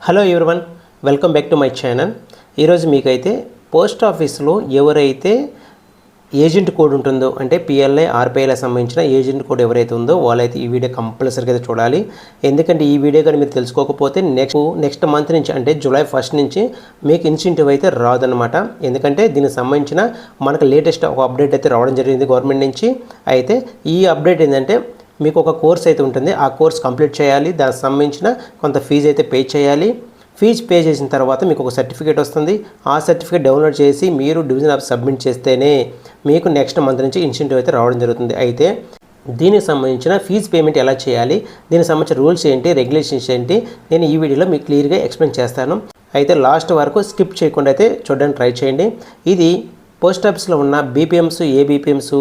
Hello everyone, welcome back to my channel. ఈరోజు మీకైతే post ఆఫీస్లో ఎవరైతే ఏజెంట్ కోడ్ ఉంటుందో అంటే పిఎల్ఐ ఆర్పిఐల సంబంధించిన ఏజెంట్ కోడ్ ఎవరైతే ఉందో వాళ్ళైతే ఈ వీడియో కంపల్సరీగా అయితే చూడాలి. ఎందుకంటే ఈ వీడియో కానీ మీరు తెలుసుకోకపోతే నెక్స్ట్ మంత్ నుంచి అంటే జూలై 1 నుంచి మీకు ఇన్సెంటివ్ అయితే రాదనమాట. ఎందుకంటే దీనికి సంబంధించిన మనకు లేటెస్ట్ ఒక అప్డేట్ అయితే రావడం జరిగింది గవర్నమెంట్ నుంచి. అయితే ఈ అప్డేట్ ఏంటంటే మీకు ఒక కోర్స్ అయితే ఉంటుంది, ఆ కోర్స్ కంప్లీట్ చేయాలి, దానికి సంబంధించిన కొంత ఫీజు అయితే పే చేయాలి. ఫీజు పే చేసిన తర్వాత మీకు ఒక సర్టిఫికేట్ వస్తుంది. ఆ సర్టిఫికేట్ డౌన్లోడ్ చేసి మీరు డివిజన్ ఆఫ్ సబ్మిట్ చేస్తేనే మీకు నెక్స్ట్ మంత్ నుంచి ఇన్సెంటివ్ అయితే రావడం జరుగుతుంది. అయితే దీనికి సంబంధించిన ఫీజు పేమెంట్ ఎలా చేయాలి, దీనికి సంబంధించిన రూల్స్ ఏంటి, రెగ్యులేషన్స్ ఏంటి, నేను ఈ వీడియోలో మీకు క్లియర్గా ఎక్స్ప్లెయిన్ చేస్తాను. అయితే లాస్ట్ వరకు స్కిప్ చేయకుండా అయితే చూడడానికి ట్రై చేయండి. ఇది పోస్ట్ ఆఫీస్లో ఉన్న బీపీఎంస్, ఏబీపీఎంస్,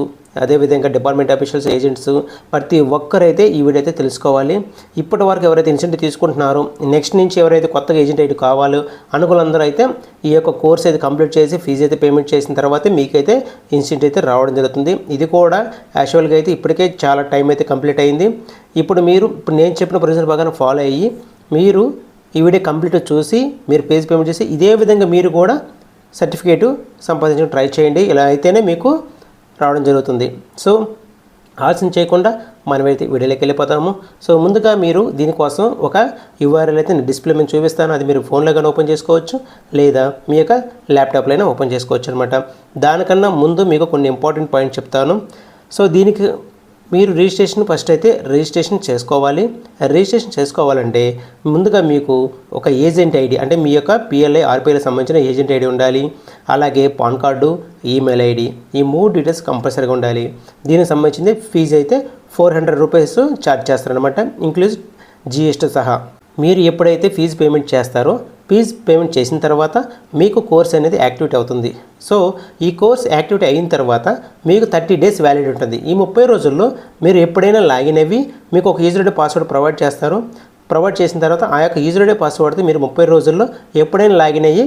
అదేవిధంగా డిపార్ట్మెంట్ ఆఫీషియల్స్, ఏజెంట్స్ ప్రతి ఒక్కరైతే ఈ వీడియో అయితే తెలుసుకోవాలి. ఇప్పటి వరకు ఎవరైతే ఇన్సెంటివ్ తీసుకుంటున్నారో నెక్స్ట్ నుంచి ఎవరైతే కొత్తగా ఏజెంట్ అయితే కావాలో అనుకులందరూ అయితే ఈ యొక్క కోర్స్ అయితే కంప్లీట్ చేసి ఫీజు అయితే పేమెంట్ చేసిన తర్వాత మీకైతే ఇన్సెంటివ్ అయితే రావడం జరుగుతుంది. ఇది కూడా యాక్చువల్గా అయితే ఇప్పటికే చాలా టైం అయితే కంప్లీట్ అయింది. ఇప్పుడు నేను చెప్పిన ప్రొసీజర్ బాగా ఫాలో అయ్యి మీరు ఈ వీడియో కంప్లీట్ చూసి మీరు ఫీజు పేమెంట్ చేసి ఇదే విధంగా మీరు కూడా సర్టిఫికేటు సంపాదించడం ట్రై చేయండి. ఇలా అయితేనే మీకు రావడం జరుగుతుంది. సో ఆలస్యం చేయకుండా మనమైతే వీడియోలోకి వెళ్ళిపోతాము. సో ముందుగా మీరు దీనికోసం ఒక URL అయితే నేను డిస్ప్లే మీద చూపిస్తాను. అది మీరు ఫోన్లో కానీ ఓపెన్ చేసుకోవచ్చు, లేదా మీ యొక్క ల్యాప్టాప్లో అయినా ఓపెన్ చేసుకోవచ్చు అనమాట. దానికన్నా ముందు మీకు కొన్ని ఇంపార్టెంట్ పాయింట్స్ చెప్తాను. సో దీనికి మీరు ఫస్ట్ అయితే రిజిస్ట్రేషన్ చేసుకోవాలి. రిజిస్ట్రేషన్ చేసుకోవాలంటే ముందుగా మీకు ఒక ఏజెంట్ ఐడి అంటే మీ యొక్క పిఎల్ఐ ఆర్పిఐలకు సంబంధించిన ఏజెంట్ ఐడి ఉండాలి. అలాగే పాన్ కార్డు, ఈమెయిల్ ఐడి, ఈ 3 డీటెయిల్స్ కంపల్సరీగా ఉండాలి. దీనికి సంబంధించింది ఫీజు అయితే 400 రూపీస్ ఛార్జ్ చేస్తారనమాట, ఇంక్లూజ్ GST సహా. మీరు ఎప్పుడైతే ఫీజు పేమెంట్ చేస్తారో ఫీజు పేమెంట్ చేసిన తర్వాత మీకు కోర్స్ అనేది యాక్టివేట్ అవుతుంది. సో ఈ కోర్స్ యాక్టివేట్ అయిన తర్వాత మీకు 30 డేస్ వ్యాలిడ్ ఉంటుంది. ఈ 30 రోజుల్లో మీరు ఎప్పుడైనా లాగిన్ అయ్యి మీకు ఒక యూజర్ ఐడి పాస్వర్డ్ ప్రొవైడ్ చేస్తారు. ప్రొవైడ్ చేసిన తర్వాత ఆ యొక్క యూజర్ ఐడి పాస్వర్డ్తో మీరు 30 రోజుల్లో ఎప్పుడైనా లాగిన్ అయ్యి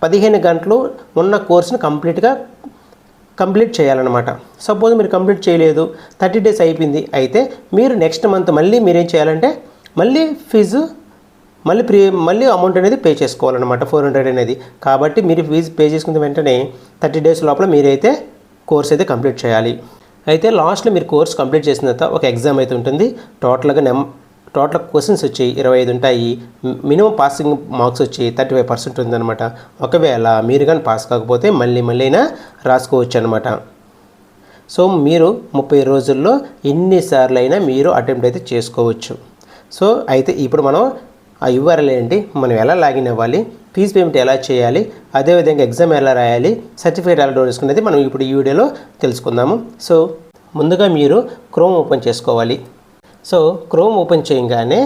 15 గంటలు ఉన్న కోర్సును కంప్లీట్ చేయాలన్నమాట. సపోజ్ మీరు కంప్లీట్ చేయలేదు, 30 డేస్ అయిపోయింది, అయితే మీరు నెక్స్ట్ మంత్ మళ్ళీ మీరేం చేయాలంటే మళ్ళీ అమౌంట్ అనేది పే చేసుకోవాలన్నమాట, 400 అనేది. కాబట్టి మీరు ఫీజు పే చేసుకున్న వెంటనే 30 డేస్ లోపల మీరైతే కోర్స్ అయితే కంప్లీట్ చేయాలి. అయితే లాస్ట్లో మీరు కోర్స్ కంప్లీట్ చేసిన తర్వాత ఒక ఎగ్జామ్ అయితే ఉంటుంది. టోటల్ క్వశ్చన్స్ వచ్చి 25 ఉంటాయి. మినిమం పాసింగ్ మార్క్స్ వచ్చి 35% ఉందన్నమాట. ఒకవేళ మీరు కానీ పాస్ కాకపోతే మళ్ళీ అయినా రాసుకోవచ్చు అనమాట. సో మీరు 30 రోజుల్లో ఎన్నిసార్లు అయినా మీరు అటెంప్ట్ అయితే చేసుకోవచ్చు. సో అయితే ఇప్పుడు మనం ఆ URL ఏంటి, మనం ఎలా లాగిన్ అవ్వాలి, ఫీజు పేమెంట్ ఎలా చేయాలి, అదేవిధంగా ఎగ్జామ్ ఎలా రాయాలి, సర్టిఫికేట్ ఎలా డౌన్లోడ్ చేసుకునేది మనం ఇప్పుడు ఈ వీడియోలో తెలుసుకుందాము. సో ముందుగా మీరు క్రోమ్ ఓపెన్ చేసుకోవాలి. సో క్రోమ్ ఓపెన్ చేయగానే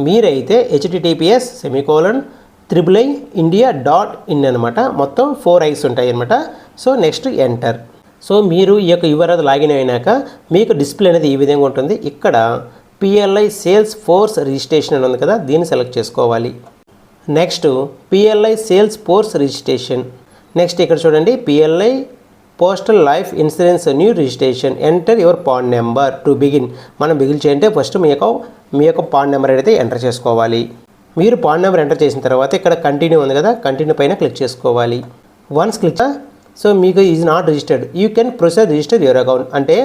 మీరైతే https://india.in అనమాట. మొత్తం 4 ఐస్ ఉంటాయి అనమాట. So next enter. సో మీరు ఈ యొక్క URL లాగిన్ అయినాక మీకు డిస్ప్లే అనేది ఈ విధంగా ఉంటుంది. ఇక్కడ పిఎల్ఐ సేల్స్ ఫోర్స్ రిజిస్ట్రేషన్ అని ఉంది కదా, దీన్ని సెలెక్ట్ చేసుకోవాలి. Next PLI sales force registration. Next ఇక్కడ చూడండి, PLI postal life insurance new registration, enter your pan number to begin. మనం బిగిన్ చేయంటే ఫస్ట్ మీ యొక్క పాన్ నెంబర్ అయితే ఎంటర్ చేసుకోవాలి. మీరు పాన్ నెంబర్ ఎంటర్ చేసిన తర్వాత ఇక్కడ కంటిన్యూ ఉంది కదా, కంటిన్యూ పైన క్లిక్ చేసుకోవాలి. వన్స్ క్లిక్ సో మీకు is not registered, you can proceed register your account. అంటే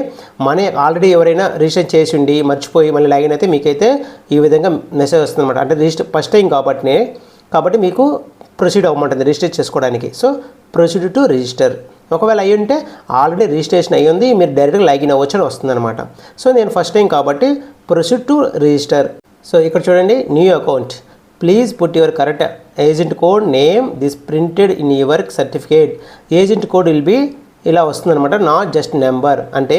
ఆల్రెడీ ఎవరైనా రిజిస్టర్ చేసి ఉండి మర్చిపోయి మళ్ళీ లాగిన్ అయితే మీకైతే ఈ విధంగా మెసేజ్ వస్తుంది అనమాట. అంటే రిజిస్టర్ ఫస్ట్ టైం కాబట్టి మీకు ప్రొసీడ్ అవ్వమంటుంది రిజిస్టర్ చేసుకోవడానికి. So proceed to register. ఒకవేళ అయ్యి ఉంటే ఆల్రెడీ రిజిస్ట్రేషన్ అయ్యి ఉంది, మీరు డైరెక్ట్గా లాగిన్ అవ్వచ్చు అని వస్తుంది అనమాట. సో నేను ఫస్ట్ టైం కాబట్టి ప్రొసీడ్ టు రిజిస్టర్. సో ఇక్కడ చూడండి, new account, please put your correct agent code name this printed in your certificate. Agent code will be ఇలా వస్తుందన్నమాట, నాట్ జస్ట్ నెంబర్. అంటే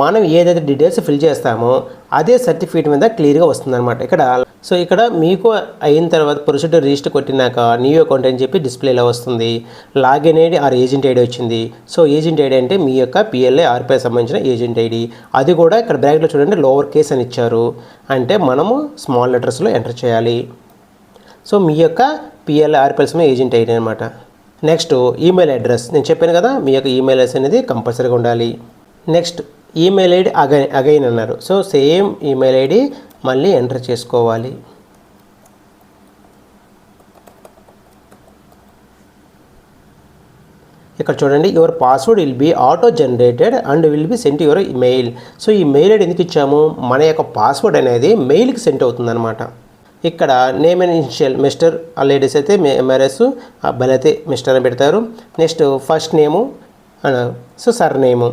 మనం ఏదైతే డీటెయిల్స్ ఫిల్ చేస్తామో అదే సర్టిఫికేట్ మీద క్లియర్గా వస్తుందన్నమాట ఇక్కడ. సో ఇక్కడ మీకు అయిన తర్వాత ప్రొసీజర్ రిజిస్టర్ కొట్టినాక న్యూ అకౌంట్ అని చెప్పి డిస్ప్లేలో వస్తుంది. Login ID are agent ID వచ్చింది. సో ఏజెంట్ ఐడి అంటే మీ యొక్క పిఎల్ఐ ఆర్పిఐ సంబంధించిన ఏజెంట్ ఐడి. అది కూడా ఇక్కడ బ్రాకెట్లో చూడండి లోవర్ కేస్ అని ఇచ్చారు, అంటే మనము స్మాల్ లెటర్స్లో ఎంటర్ చేయాలి. సో మీ యొక్క పిఎల్ఐ ఆర్పిఎల్స్ ఏజెంట్ ఐడి అనమాట. నెక్స్ట్ ఈమెయిల్ అడ్రస్, నేను చెప్పాను కదా మీ యొక్క ఈమెయిల్ అడ్రస్ అనేది కంపల్సరీగా ఉండాలి. నెక్స్ట్ ఈమెయిల్ ఐడి అగైన్ అన్నారు. సో సేమ్ ఈమెయిల్ ఐడి మళ్ళీ ఎంటర్ చేసుకోవాలి. ఇక్కడ చూడండి, your password will be auto generated and will be sent your mail. So email ID ఎందుకు ఇచ్చాము, మన యొక్క పాస్వర్డ్ అనేది మెయిల్కి సెంట్ అవుతుందన్నమాట. ఇక్కడ నేమ్ అండ్ ఇనిషియల్ మిస్టర్, ఆ లేడీస్ అయితే ఎంఆర్ఎస్, అబ్బాయిలు అయితే మిస్టర్ అని పెడతారు. Next first name, so surname.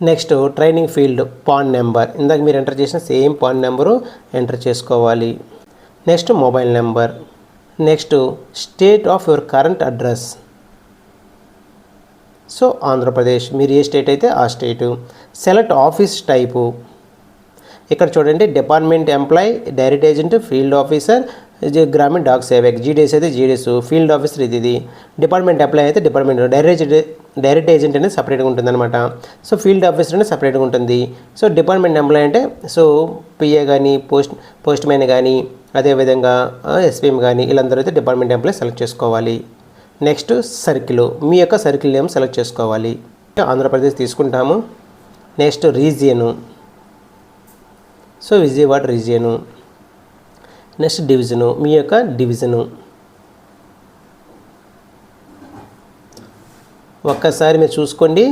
Next training field PAN number, ఇందాక మీరు ఎంటర్ చేసిన సేమ్ పాన్ నెంబరు ఎంటర్ చేసుకోవాలి. Next mobile number. Next state of your current address, so Andhra Pradesh, మీరు ఏ స్టేట్ అయితే ఆ స్టేటు. సెలెక్ట్ ఆఫీస్ టైపు, ఇక్కడ చూడండి department employee, direct agent, field officer, Gramin Dak Sevak, GDS అయితే జీడీఎస్, ఫీల్డ్ ఆఫీసర్ ఇది. డిపార్ట్మెంట్ ఎంప్లాయ్ అయితే డిపార్ట్మెంట్, డైరెక్ట్ ఏజెంట్ అనేది సపరేట్గా ఉంటుంది అనమాట. సో ఫీల్డ్ ఆఫీసర్ అనేది సపరేట్గా ఉంటుంది. సో డిపార్ట్మెంట్ ఎంప్లాయ్ అంటే సో పిఏ కానీ పోస్ట్ మ్యాన్ కానీ అదేవిధంగా ఎస్పీఎం కానీ వీళ్ళందరూ అయితే డిపార్ట్మెంట్ ఎంప్లాయ్ సెలెక్ట్ చేసుకోవాలి. నెక్స్ట్ సర్కిల్, మీ యొక్క సర్కిల్ నేమ్ సెలెక్ట్ చేసుకోవాలి. ఆంధ్రప్రదేశ్ తీసుకుంటాము. Next region, so Vijayawada region. Next division, మీ యొక్క డివిజను. ఒక్కసారి మీరు చూసుకోండి,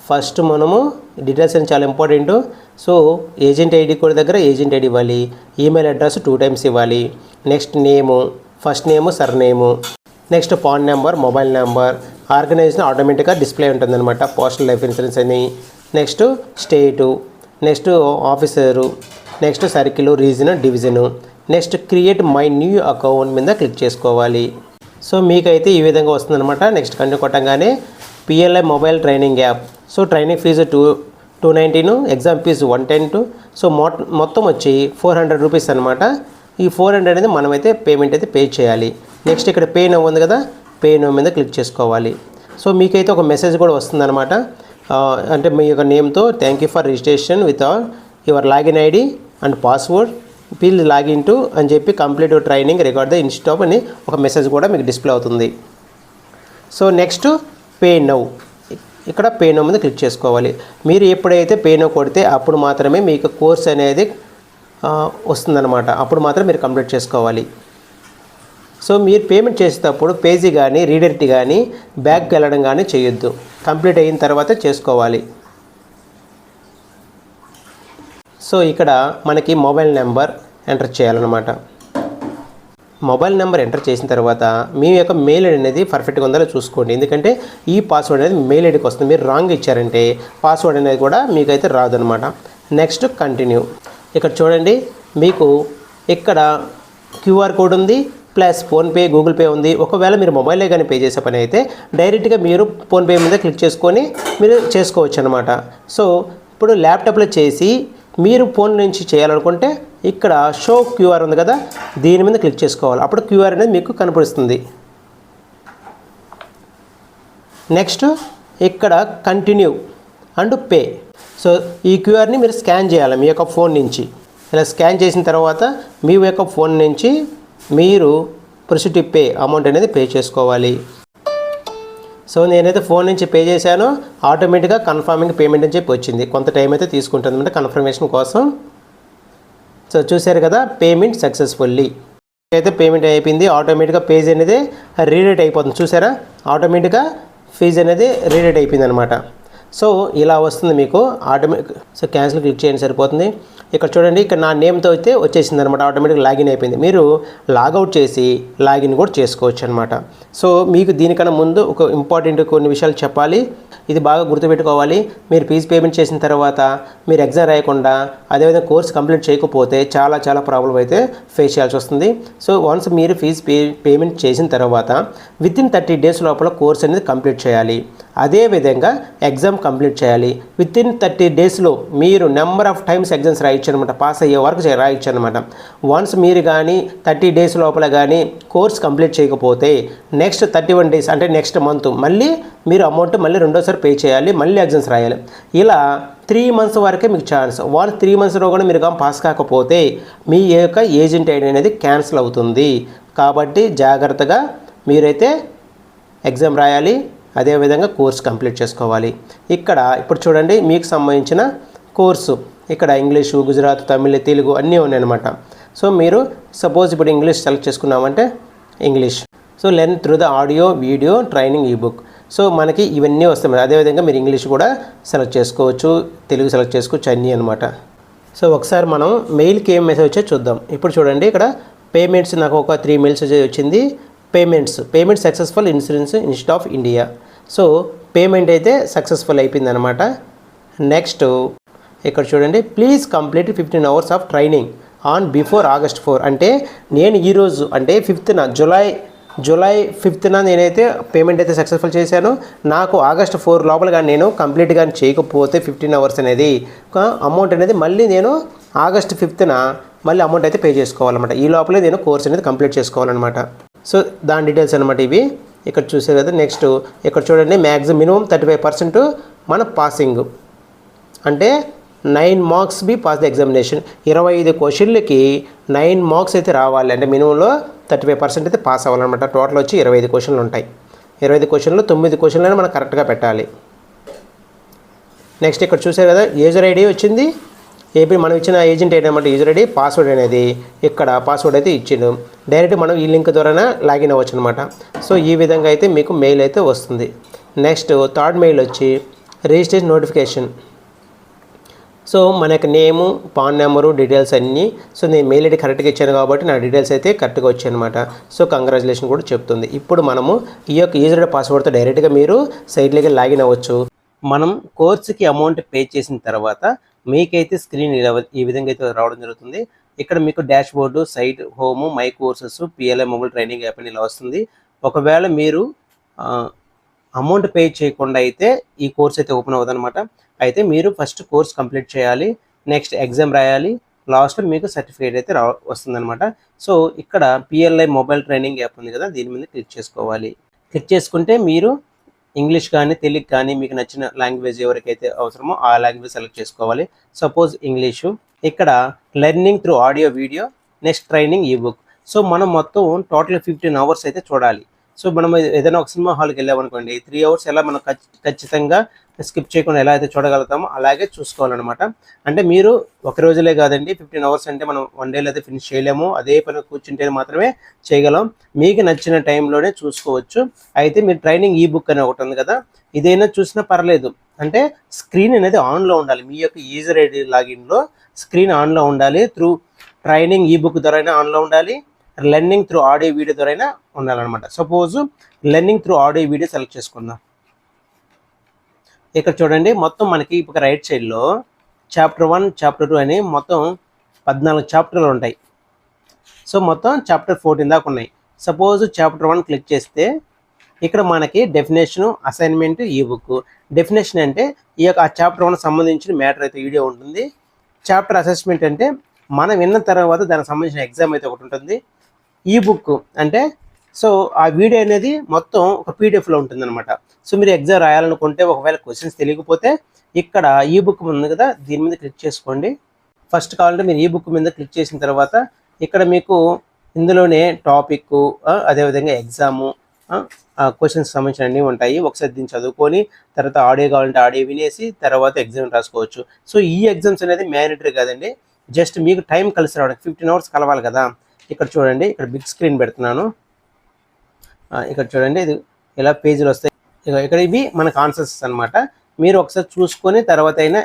ఫస్ట్ మనము డీటెయిల్స్ అని చాలా ఇంపార్టెంట్. సో ఏజెంట్ ఐడి కూడా దగ్గర ఏజెంట్ ఐడి ఇవ్వాలి, ఈమెయిల్ అడ్రస్ 2 టైమ్స్ ఇవ్వాలి. Next name, first name surname. Next PAN number, mobile number. Organization ఆటోమేటిక్గా డిస్ప్లే ఉంటుందన్నమాట, పోస్టల్ లైఫ్ ఇన్సూరెన్స్ అని. Next state, next officer, next circle, region, division. Next create my new account మీద click చేసుకోవాలి. So మీకైతే ఈ విధంగా వస్తుందన్నమాట. Next continue కొట్టంగానే PLI mobile training app. So training fee 219, exam fee 110. So మొత్తం వచ్చి 400 రూపీస్ అనమాట. ఈ 400 అనేది మనమైతే పేమెంట్ అయితే పే చేయాలి. నెక్స్ట్ ఇక్కడ పే నౌ ఉంది కదా, పే నౌ మీద క్లిక్ చేసుకోవాలి. సో మీకైతే ఒక మెసేజ్ కూడా వస్తుందన్నమాట, అంటే మీ యొక్క నేమ్తో thank you for registration with your login ID and password, please login to అని చెప్పి కంప్లీట్ ట్రైనింగ్ రికార్డ్ ద ఇన్స్టాప్ అని ఒక మెసేజ్ కూడా మీకు డిస్ప్లే అవుతుంది. సో నెక్స్ట్ పే నౌ, ఇక్కడ పే నౌ మీద క్లిక్ చేసుకోవాలి. మీరు ఎప్పుడైతే పే నౌ కొడితే అప్పుడు మాత్రమే మీకు కోర్స్ అనేది వస్తుందన్నమాట, అప్పుడు మాత్రం మీరు కంప్లీట్ చేసుకోవాలి. సో మీరు పేమెంట్ చేసేటప్పుడు పేజీ కానీ రీడైరెక్ట్ కానీ బ్యాక్కి వెళ్ళడం కానీ చేయొద్దు, కంప్లీట్ అయిన తర్వాత చేసుకోవాలి. సో ఇక్కడ మనకి మొబైల్ నెంబర్ ఎంటర్ చేయాలన్నమాట. మొబైల్ నెంబర్ ఎంటర్ చేసిన తర్వాత మీ యొక్క మెయిల్ ఐడి అనేది పర్ఫెక్ట్గా ఉందో చూసుకోండి, ఎందుకంటే ఈ పాస్వర్డ్ అనేది మెయిల్ ఐడికి వస్తుంది. మీరు రాంగ్ ఇచ్చారంటే పాస్వర్డ్ అనేది కూడా మీకైతే రాదనమాట. Next continue. ఇక్కడ చూడండి, మీకు ఇక్కడ క్యూఆర్ కోడ్ ఉంది, ప్లస్ ఫోన్పే, గూగుల్ పే ఉంది. ఒకవేళ మీరు మొబైల్లో కానీ పే చేసే పని అయితే డైరెక్ట్గా మీరు ఫోన్పే మీద క్లిక్ చేసుకొని మీరు చేసుకోవచ్చు అనమాట. సో ఇప్పుడు ల్యాప్టాప్లో చేసి మీరు ఫోన్ నుంచి చేయాలనుకుంటే ఇక్కడ షో క్యూఆర్ ఉంది కదా, దీని మీద క్లిక్ చేసుకోవాలి. అప్పుడు క్యూఆర్ అనేది మీకు కనపడుస్తుంది. నెక్స్ట్ ఇక్కడ కంటిన్యూ అండ్ పే. సో ఈ క్యూఆర్ని మీరు స్కాన్ చేయాలి మీ యొక్క ఫోన్ నుంచి. ఇలా స్కాన్ చేసిన తర్వాత మీ యొక్క ఫోన్ నుంచి మీరు ప్రొసీడ్ టు పే అమౌంట్ అనేది పే చేసుకోవాలి. సో నేనైతే ఫోన్ నుంచి పే చేశాను, ఆటోమేటిక్గా కన్ఫర్మింగ్ పేమెంట్ అని చెప్పి వచ్చింది. కొంత టైం అయితే తీసుకుంటుంది అంటే కన్ఫర్మేషన్ కోసం. సో చూశారు కదా, పేమెంట్ సక్సెస్ఫుల్లీ అయితే పేమెంట్ అయిపోయింది. ఆటోమేటిక్గా పేజ్ అనేది రీడేట్ అయిపోతుంది. చూసారా, ఆటోమేటిక్గా ఫీజు అనేది రీడేట్ అయిపోయింది అనమాట. సో ఇలా వస్తుంది మీకు ఆటోమేటిక్. సో క్యాన్సిల్ క్లిక్ చేయండి సరిపోతుంది. ఇక్కడ చూడండి, ఇక్కడ నా నేమ్తో అయితే వచ్చేసింది అనమాట, ఆటోమేటిక్ లాగిన్ అయిపోయింది. మీరు లాగౌట్ చేసి లాగిన్ కూడా చేసుకోవచ్చు అనమాట. సో మీకు దీనికన్నా ముందు ఒక ఇంపార్టెంట్ కొన్ని విషయాలు చెప్పాలి, ఇది బాగా గుర్తుపెట్టుకోవాలి. మీరు ఫీజు పేమెంట్ చేసిన తర్వాత మీరు ఎగ్జామ్ రాయకుండా అదేవిధంగా కోర్స్ కంప్లీట్ చేయకపోతే చాలా ప్రాబ్లం అయితే ఫేస్ చేయాల్సి వస్తుంది. సో వన్స్ మీరు ఫీజు పేమెంట్ చేసిన తర్వాత వితిన్ 30 days లోపల కోర్స్ అనేది కంప్లీట్ చేయాలి. అదేవిధంగా ఎగ్జామ్ కంప్లీట్ చేయాలి. వితిన్ 30 daysలో మీరు నెంబర్ ఆఫ్ టైమ్స్ ఎగ్జామ్స్ రాయొచ్చు అనమాట, పాస్ అయ్యే వరకు రాయొచ్చు అనమాట. వన్స్ మీరు కానీ 30 days లోపల కానీ కోర్స్ కంప్లీట్ చేయకపోతే నెక్స్ట్ 31 days అంటే నెక్స్ట్ మంత్ మళ్ళీ మీరు అమౌంట్ మళ్ళీ రెండోసారి పే చేయాలి, మళ్ళీ ఎగ్జామ్స్ రాయాలి. ఇలా 3 months వరకే మీకు ఛాన్స్. వాళ్ళు 3 monthsలో కూడా మీరు కానీ పాస్ కాకపోతే మీ యొక్క ఏజెంట్ ఐడి అనేది క్యాన్సిల్ అవుతుంది. కాబట్టి జాగ్రత్తగా మీరైతే ఎగ్జామ్ రాయాలి, అదేవిధంగా కోర్స్ కంప్లీట్ చేసుకోవాలి. ఇక్కడ ఇప్పుడు చూడండి, మీకు సంబంధించిన కోర్సు ఇక్కడ ఇంగ్లీషు, గుజరాత్, తమిళ్, తెలుగు అన్నీ ఉన్నాయన్నమాట. సో మీరు సపోజ్ ఇప్పుడు ఇంగ్లీష్ సెలెక్ట్ చేసుకున్నామంటే English. So learn through the audio video training ఈ బుక్. సో మనకి ఇవన్నీ వస్తాయి. అదేవిధంగా మీరు ఇంగ్లీష్ కూడా సెలెక్ట్ చేసుకోవచ్చు, తెలుగు సెలెక్ట్ చేసుకోవచ్చు, అన్నీ అనమాట. సో ఒకసారి మనం మెయిల్కి ఏం మెసేజ్ వచ్చో చూద్దాం. ఇప్పుడు చూడండి, ఇక్కడ పేమెంట్స్ నాకు ఒక 3 మెయిల్స్ వచ్చింది. Payment successful insurance institute of India. So payment అయితే సక్సెస్ఫుల్ అయిపోయింది అనమాట. నెక్స్ట్ ఇక్కడ చూడండి, please complete 15 hours of training on before August 4. అంటే నేను ఈరోజు అంటే 5th జూలై 5th నేనైతే పేమెంట్ అయితే సక్సెస్ఫుల్ చేశాను. నాకు August 4 లోపల కానీ నేను కంప్లీట్గా చేయకపోతే 15 hours అనేది అమౌంట్ అనేది మళ్ళీ నేను August 5th మళ్ళీ అమౌంట్ అయితే పే చేసుకోవాలన్నమాట. ఈ లోపలే నేను కోర్స్ అనేది కంప్లీట్ చేసుకోవాలన్నమాట. సో దాని డీటెయిల్స్ అనమాట ఇవి. ఇక్కడ చూసారు కదా. నెక్స్ట్ ఇక్కడ చూడండి, మ్యాక్సిమం మినిమం 35% మన పాసింగ్ అంటే 9 marks be pass the examination. 25 క్వశ్చన్లకి 9 marks అయితే రావాలి. అంటే మినిమంలో 35% అయితే పాస్ అవ్వాలన్నమాట. టోటల్ వచ్చి 25 క్వశ్చన్లు ఉంటాయి. 25 క్వశ్చన్లు 9 క్వశ్చన్లను మనం కరెక్ట్గా పెట్టాలి. నెక్స్ట్ ఇక్కడ చూసారు కదా, యూజర్ ఐడి వచ్చింది. మనం ఇచ్చిన ఏజెంట్ ఏంటన్నమాట యూజర్ ఐడి, పాస్వర్డ్ అనేది ఇక్కడ పాస్వర్డ్ అయితే ఇచ్చిండు. డైరెక్ట్ మనం ఈ లింక్ ద్వారా లాగిన్ అవ్వచ్చు అనమాట. సో ఈ విధంగా అయితే మీకు మెయిల్ అయితే వస్తుంది. నెక్స్ట్ థర్డ్ మెయిల్ వచ్చి రిజిస్ట్రేషన్ నోటిఫికేషన్. సో మన యొక్క నేము, పాన్ నెంబరు, డీటెయిల్స్ అన్నీ. సో నేను మెయిల్ ఐడి కరెక్ట్గా ఇచ్చాను కాబట్టి నా డీటెయిల్స్ అయితే కరెక్ట్గా వచ్చాయి అనమాట. సో కంగ్రాచులేషన్ కూడా చెప్తుంది. ఇప్పుడు మనము ఈ యొక్క యూజర్ ఐడి పాస్వర్డ్తో డైరెక్ట్గా మీరు సైట్లోకి లాగిన్ అవ్వచ్చు. మనం కోర్సుకి అమౌంట్ పే చేసిన తర్వాత మీకైతే స్క్రీన్ ఈ విధంగా అయితే రావడం జరుగుతుంది. ఇక్కడ మీకు dashboard, site, home, my courses, PLI mobile training app అని ఇలా వస్తుంది. ఒకవేళ మీరు అమౌంట్ పే చేయకుండా అయితే ఈ కోర్స్ అయితే ఓపెన్ అవ్వదన్నమాట. అయితే మీరు ఫస్ట్ కోర్స్ కంప్లీట్ చేయాలి, నెక్స్ట్ ఎగ్జామ్ రాయాలి, లాస్ట్లో మీకు సర్టిఫికేట్ అయితే వస్తుందన్నమాట. సో ఇక్కడ పిఎల్ఐ మొబైల్ ట్రైనింగ్ యాప్ ఉంది కదా, దీని మీద క్లిక్ చేసుకోవాలి. క్లిక్ చేసుకుంటే మీరు ఇంగ్లీష్ కానీ తెలుగు కానీ మీకు నచ్చిన లాంగ్వేజ్ ఎవరికైతే అవసరమో ఆ లాంగ్వేజ్ సెలెక్ట్ చేసుకోవాలి. Suppose English. ఇక్కడ learning through audio, video, next training, ఈ బుక్. సో మనం మొత్తం టోటల్ 15 hours అయితే చూడాలి. సో మనం ఏదైనా ఒక సినిమా హాల్కి వెళ్ళామనుకోండి, 3 hours ఎలా మనం ఖచ్చితంగా స్కిప్ చేయకుండా ఎలా అయితే చూడగలుగుతామో అలాగే చూసుకోవాలన్నమాట. అంటే మీరు ఒక రోజులే కాదండి, 15 hours అంటే మనం 1 dayలో అయితే ఫినిష్ చేయలేము. అదే పని కూర్చుంటే మాత్రమే చేయగలం. మీకు నచ్చిన టైంలోనే చూసుకోవచ్చు. అయితే మీరు ట్రైనింగ్ ఈ బుక్ అని ఒకటి ఉంది కదా, ఇదైనా చూసినా పర్లేదు. అంటే స్క్రీన్ అనేది ఆన్లో ఉండాలి. మీ యొక్క యూజర్ ఐడి లాగిన్లో స్క్రీన్ ఆన్లో ఉండాలి. త్రూ ట్రైనింగ్ ఈ బుక్ ద్వారా ఆన్లో ఉండాలి, లెర్నింగ్ త్రూ ఆడియో, వీడియో ద్వారా ఉండాలన్నమాట. Suppose learning through audio, video select చేసుకుందాం. ఇక్కడ చూడండి, మొత్తం మనకి ఇప్పుడు రైట్ సైడ్లో చాప్టర్ 1, చాప్టర్ 2 అని మొత్తం 14 చాప్టర్లు ఉంటాయి. సో మొత్తం చాప్టర్ 14 దాకా ఉన్నాయి. సపోజ్ చాప్టర్ 1 క్లిక్ చేస్తే ఇక్కడ మనకి డెఫినేషను, అసైన్మెంట్, ఈ బుక్. డెఫినేషన్ అంటే ఈ యొక్క ఆ చాప్టర్ 1 సంబంధించిన మ్యాటర్ అయితే వీడియో ఉంటుంది. చాప్టర్ అసెస్మెంట్ అంటే మనం విన్న తర్వాత దానికి సంబంధించిన ఎగ్జామ్ అయితే ఒకటి ఉంటుంది. ఈ బుక్ అంటే సో ఆ వీడియో అనేది మొత్తం ఒక పీడిఎఫ్లో ఉంటుందన్నమాట. సో మీరు ఎగ్జామ్ రాయాలనుకుంటే ఒకవేళ క్వశ్చన్స్ తెలియకపోతే ఇక్కడ ఈ బుక్ ఉంది కదా, దీని మీద క్లిక్ చేసుకోండి. ఫస్ట్ కావాలంటే మీరు ఈ బుక్ మీద క్లిక్ చేసిన తర్వాత ఇక్కడ మీకు ఇందులోనే టాపిక్, అదేవిధంగా ఎగ్జాము, క్వశ్చన్స్ సంబంధించిన అన్నీ ఉంటాయి. ఒకసారి దీన్ని చదువుకొని తర్వాత ఆడియో కావాలంటే ఆడియో వినేసి తర్వాత ఎగ్జామ్ రాసుకోవచ్చు. సో ఈ ఎగ్జామ్స్ అనేది మ్యాండేటరీ కాదండి, జస్ట్ మీకు టైం కలిసి రావడానికి 15 hours కలవాలి కదా. ఇక్కడ చూడండి, ఇక్కడ బిగ్ స్క్రీన్ పెడుతున్నాను. ఇక్కడ చూడండి, ఇది ఇలా పేజీలు వస్తాయి. ఇక్కడ ఇవి మనకు ఆన్సర్స్ అనమాట. మీరు ఒకసారి చూసుకొని తర్వాత అయినా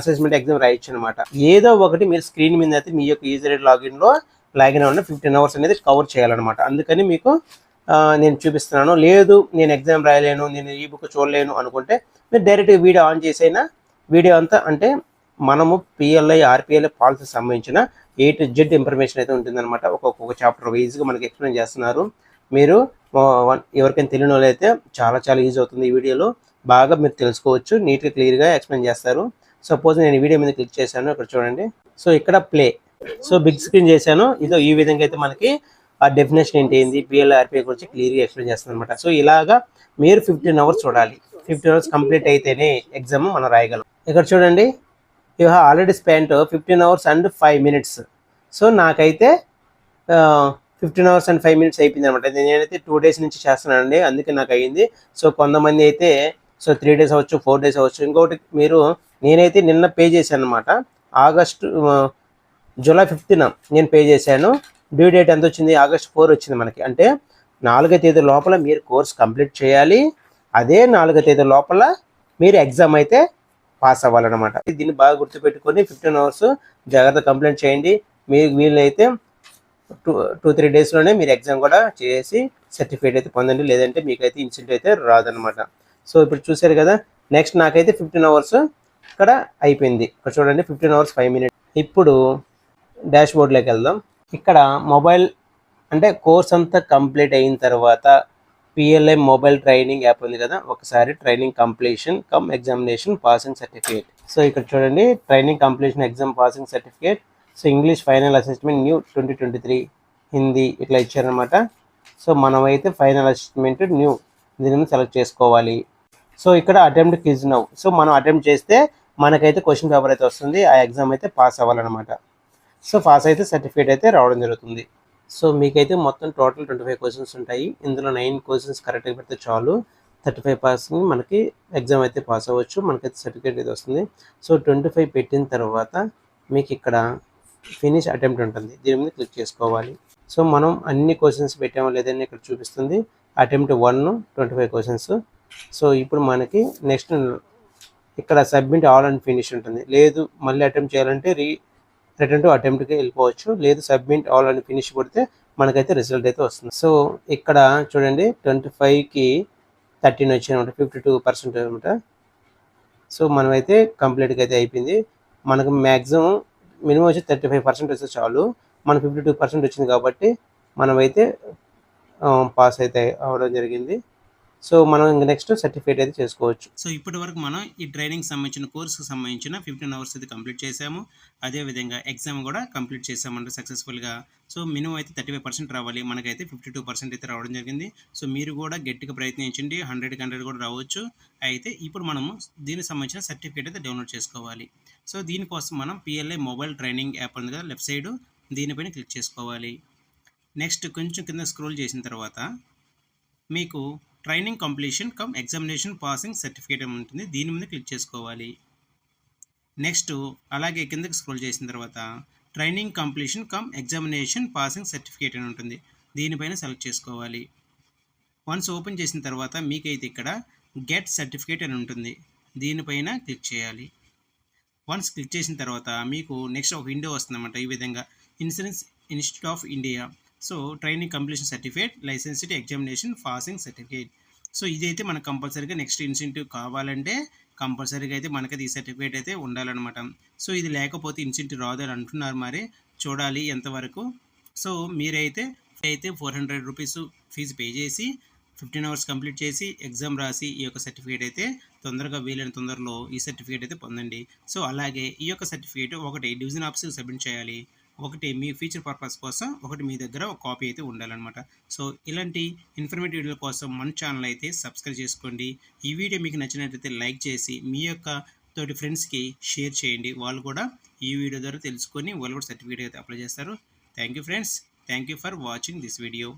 అసెస్మెంట్ ఎగ్జామ్ రాయొచ్చు అనమాట. ఏదో ఒకటి మీరు స్క్రీన్ మీద అయితే మీ యొక్క యూజర్ ఐడి లాగిన్లో లాగిన్ అవ్వండి. 15 hours అనేది కవర్ చేయాలన్నమాట. అందుకని మీకు నేను చూపిస్తున్నాను. లేదు నేను ఎగ్జామ్ రాయలేను, నేను ఈ బుక్ చూడలేను అనుకుంటే మీరు డైరెక్ట్గా వీడియో ఆన్ చేసైనా వీడియో అంతా అంటే మనము పిఎల్ఐ, ఆర్పిఎల్ఐ పాలసీకి సంబంధించిన A to Z ఇన్ఫర్మేషన్ అయితే ఉంటుందన్నమాట. ఒక్కొక్క చాప్టర్ వైజ్గా మనకి ఎక్స్ప్లెయిన్ చేస్తున్నారు. మీరు ఎవరికైనా తెలియని వాళ్ళు అయితే చాలా ఈజీ అవుతుంది. ఈ వీడియోలో బాగా మీరు తెలుసుకోవచ్చు, నీట్గా క్లియర్గా ఎక్స్ప్లెయిన్ చేస్తారు. సపోజ్ నేను ఈ వీడియో మీద క్లిక్ చేశాను, ఇక్కడ చూడండి. సో ఇక్కడ ప్లే, సో బిగ్ స్క్రీన్ చేశాను. ఇదో ఈ విధంగా అయితే మనకి ఆ డెఫినేషన్ ఏంటి, పిఎల్ఐ, ఆర్పిఐ గురించి క్లియర్గా ఎక్స్ప్లెయిన్ చేస్తుంది అనమాట. సో ఇలాగా మీరు 15 hours చూడాలి. 15 hours కంప్లీట్ అయితేనే ఎగ్జామ్ మనం రాయగలం. ఇక్కడ చూడండి, you have already spent 15 hours and 5 minutes. So నాకైతే 15 hours and 5 minutes అయిపోయింది అనమాట. నేనైతే 2 days నుంచి చేస్తున్నానండి, అందుకే నాకు అయ్యింది. సో కొంతమంది అయితే 3 days అవ్వచ్చు, 4 days అవ్వచ్చు. ఇంకొకటి నేనైతే నిన్న పే చేశాను అనమాట. జూలై 5th నేను పే చేశాను. డ్యూ డేట్ ఎంత వచ్చింది, August 4 వచ్చింది మనకి. అంటే 4వ తేదీ లోపల మీరు కోర్స్ కంప్లీట్ చేయాలి. అదే 4వ తేదీ లోపల మీరు ఎగ్జామ్ అయితే పాస్ అవ్వాలన్నమాట. దీన్ని బాగా గుర్తుపెట్టుకొని 15 అవర్స్ జాగ్రత్త కంప్లీట్ చేయండి. మీకు వీలైతే 2-3 డేస్లోనే మీరు ఎగ్జామ్ కూడా చేసి సర్టిఫికేట్ అయితే పొందండి. లేదంటే మీకైతే ఇన్సెంటివ్ అయితే రాదనమాట. సో ఇప్పుడు చూసారు కదా, నెక్స్ట్ నాకైతే 15 అవర్స్ ఇక్కడ అయిపోయింది. ఇక్కడ చూడండి 15 అవర్స్ 5 మినిట్స్. ఇప్పుడు డాష్ బోర్డ్లోకి వెళ్దాం. ఇక్కడ మొబైల్ అంటే కోర్స్ అంతా కంప్లీట్ అయిన తర్వాత పిఎల్ఐ మొబైల్ ట్రైనింగ్ యాప్ ఉంది కదా, ఒకసారి training completion come examination passing certificate. So ఇక్కడ చూడండి training completion exam passing certificate. So English final assessment new 2023, Hindi ఇట్లా ఇచ్చారనమాట. సో మనమైతే ఫైనల్ అసెస్మెంట్ న్యూ దీన్ని సెలెక్ట్ చేసుకోవాలి. సో ఇక్కడ అటెంప్ట్ క్విజ్ నౌ. సో మనం అటెంప్ట్ చేస్తే మనకైతే క్వశ్చన్ పేపర్ అయితే వస్తుంది. ఆ ఎగ్జామ్ అయితే పాస్ అవ్వాలన్నమాట. సో పాస్ అయితే సర్టిఫికేట్ అయితే రావడం జరుగుతుంది. సో మీకైతే మొత్తం టోటల్ 25 క్వశ్చన్స్ ఉంటాయి. ఇందులో 9 క్వశ్చన్స్ కరెక్ట్గా పెడితే చాలు, 35% మనకి ఎగ్జామ్ అయితే పాస్ అవ్వచ్చు, మనకైతే సర్టిఫికేట్ అయితే వస్తుంది. సో 25 పెట్టిన తర్వాత మీకు ఇక్కడ ఫినిష్ అటెంప్ట్ ఉంటుంది, దీని మీద క్లిక్ చేసుకోవాలి. సో మనం అన్ని క్వశ్చన్స్ పెట్టామో లేదని ఇక్కడ చూపిస్తుంది. Attempt 1 25 questions. సో ఇప్పుడు మనకి నెక్స్ట్ ఇక్కడ సబ్మిట్ ఆల్ అండ్ ఫినిష్ ఉంటుంది. లేదు మళ్ళీ అటెంప్ట్ చేయాలంటే రిటర్న్ టు అటెంప్ట్కి వెళ్ళిపోవచ్చు. లేదు సబ్మిట్ ఆల్ అండ్ ఫినిష్ కొడితే మనకైతే రిజల్ట్ అయితే వస్తుంది. సో ఇక్కడ చూడండి 25కి 13 వచ్చాయి అనమాట, 52% అనమాట. సో మనమైతే కంప్లీట్గా అయితే అయిపోయింది. మనకు మ్యాక్సిమం మినిమం వచ్చి 35% వస్తే చాలు. మన 52% వచ్చింది కాబట్టి మనమైతే పాస్ అయితే అవ్వడం జరిగింది. సో మనం ఇంక నెక్స్ట్ సర్టిఫికేట్ అయితే చేసుకోవచ్చు. సో ఇప్పటి వరకు మనం ఈ ట్రైనింగ్ సంబంధించిన కోర్సుకు సంబంధించిన 15 అవర్స్ అయితే కంప్లీట్ చేసాము. అదేవిధంగా ఎగ్జామ్ కూడా కంప్లీట్ చేసామంటే సక్సెస్ఫుల్గా. సో మినిమం అయితే 35% రావాలి, మనకైతే 52% అయితే రావడం జరిగింది. సో మీరు కూడా గట్టిగా ప్రయత్నించండి, 100కి 100 కూడా రావచ్చు. అయితే ఇప్పుడు మనము దీనికి సంబంధించిన సర్టిఫికేట్ అయితే డౌన్లోడ్ చేసుకోవాలి. సో దీనికోసం మనం పిఎల్ఐ మొబైల్ ట్రైనింగ్ యాప్ ఉంది కదా లెఫ్ట్ సైడ్, దీనిపైన క్లిక్ చేసుకోవాలి. నెక్స్ట్ కొంచెం కింద స్క్రోల్ చేసిన తర్వాత మీకు training completion come examination passing certificate అని ఉంటుంది, దీని మీద క్లిక్ చేసుకోవాలి. నెక్స్ట్ అలాగే కిందకి స్క్రోల్ చేసిన తర్వాత training completion come examination passing certificate అని ఉంటుంది, దీనిపైన సెలెక్ట్ చేసుకోవాలి. వన్స్ ఓపెన్ చేసిన తర్వాత మీకైతే ఇక్కడ గెట్ సర్టిఫికేట్ అని ఉంటుంది, దీనిపైన క్లిక్ చేయాలి. వన్స్ క్లిక్ చేసిన తర్వాత మీకు నెక్స్ట్ ఒక విండో వస్తుందన్నమాట. ఈ విధంగా insurance institute of India, so training completion certificate licensed examination passing certificate. So ఇదైతే మనకు కంపల్సరీగా నెక్స్ట్ ఇన్సెంటివ్ కావాలంటే కంపల్సరీగా అయితే మనకైతే ఈ సర్టిఫికేట్ అయితే ఉండాలన్నమాట. సో ఇది లేకపోతే ఇన్సెంటివ్ రాదు అని అంటున్నారు, మరి చూడాలి ఎంతవరకు. సో మీరైతే 400 రూపీస్ ఫీజు పే చేసి 15 అవర్స్ కంప్లీట్ చేసి ఎగ్జామ్ రాసి ఈ యొక్క సర్టిఫికేట్ అయితే తొందరగా వీలైన తొందరలో ఈ సర్టిఫికేట్ అయితే పొందండి. సో అలాగే ఈ యొక్క సర్టిఫికేట్ ఒకటి డివిజన్ ఆఫీస్కి సబ్మిట్ చేయాలి, ఒకటి మీ ఫ్యూచర్ పర్పస్ కోసం, ఒకటి మీ దగ్గర ఒక కాపీ అయితే ఉండాలన్నమాట. సో ఇలాంటి ఇన్ఫర్మేటివ్ వీడియోల కోసం మన ఛానల్ అయితే సబ్స్క్రైబ్ చేసుకోండి. ఈ వీడియో మీకు నచ్చినట్లయితే లైక్ చేసి మీ యొక్క తోటి ఫ్రెండ్స్కి షేర్ చేయండి, వాళ్ళు కూడా ఈ వీడియో ద్వారా తెలుసుకొని వాళ్ళు కూడా సర్టిఫికేట్ అయితే అప్లై చేస్తారు. Thank you friends, thank you for watching this video.